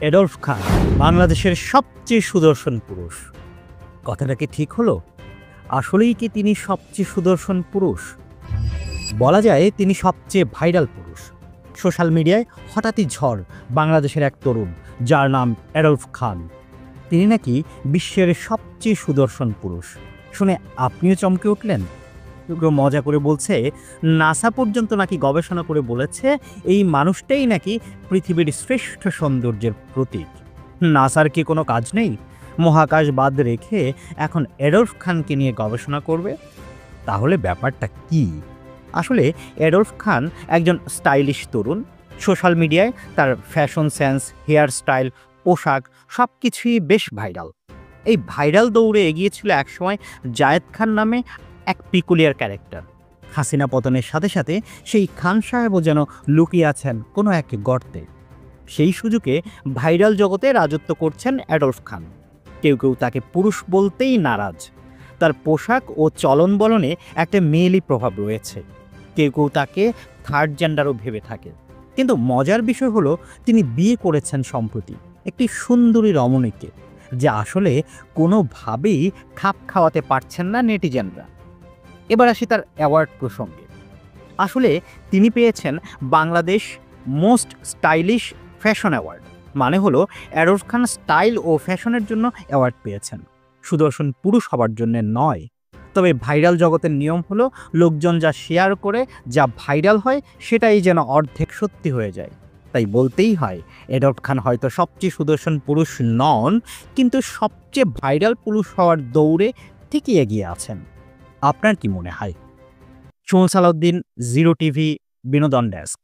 Adolf খান বাংলাদেশের সবচেয়ে সুদর্শন পুরুষ। কথাটা কি ঠিক হলো? আসলেই কি তিনি সবচেয়ে সুদর্শন পুরুষ? বলা যায় তিনি সবচেয়ে ভাইরাল পুরুষ। সোশ্যাল মিডিয়ায় হঠাৎই ঝড় বাংলাদেশের এক তরুণ, যার নাম এডলফ খান। তিনি নাকি বিশ্বের সবচেয়ে সুদর্শন পুরুষ। শুনে আপনিও চমকে উঠলেন? কেউ মজা করে বলছে নাসা পর্যন্ত নাকি গবেষণা করে বলেছে এই মানুষটাই নাকি পৃথিবীর শ্রেষ্ঠ সৌন্দর্যের প্রতীক। নাসার কি কোনো কাজ নেই? মহাকাশ বাদ রেখে এখন এডলফ খানকে নিয়ে গবেষণা করবে? তাহলে ব্যাপারটা কি? আসলে এডলফ খান একজন স্টাইলিশ তরুণ। সোশ্যাল মিডিয়ায় তার ফ্যাশন সেন্স, হেয়ার স্টাইল, পোশাক সব কিছুই বেশ ভাইরাল। এই ভাইরাল দৌড়ে এগিয়েছিল একসময় জায়েদ খান নামে এক পিকুলিয়ার ক্যারেক্টার। হাসিনা পতনের সাথে সাথে সেই খান সাহেবও যেন লুকিয়ে আছেন কোনো এক গর্তে। সেই সুযোগে ভাইরাল জগতে রাজত্ব করছেন এডলফ খান। কেউ কেউ তাকে পুরুষ বলতেই নারাজ। তার পোশাক ও চলন বলনে একটা মেয়েলি প্রভাব রয়েছে। কেউ কেউ তাকে থার্ড জেন্ডারও ভেবে থাকে। কিন্তু মজার বিষয় হলো তিনি বিয়ে করেছেন সম্প্রতি একটি সুন্দরী রমণীকে, যা আসলে কোনোভাবেই খাপ খাওয়াতে পারছেন না নেটিজেনরা। এবার আসি তার অ্যাওয়ার্ড প্রসঙ্গে। আসলে তিনি পেয়েছেন Bangladesh most stylish fashion award. মানে হলো এডলফ খান স্টাইল ও ফ্যাশনের জন্য অ্যাওয়ার্ড পেয়েছেন, সুদর্শন পুরুষ হবার জন্য নয়। তবে ভাইরাল জগতের নিয়ম হলো লোকজন যা শেয়ার করে, যা ভাইরাল হয় সেটাই যেন অর্ধেক সত্যি হয়ে যায়। তাই বলতেই হয় এডলফ খান হয়তো সবচেয়ে সুদর্শন পুরুষ নন, কিন্তু সবচেয়ে ভাইরাল পুরুষ হওয়ার দৌড়ে ঠিকই এগিয়ে আছেন। আপনার কি মনে হয়? সুমন সালাউদ্দিন, জিরো টিভি, বিনোদন ডেস্ক।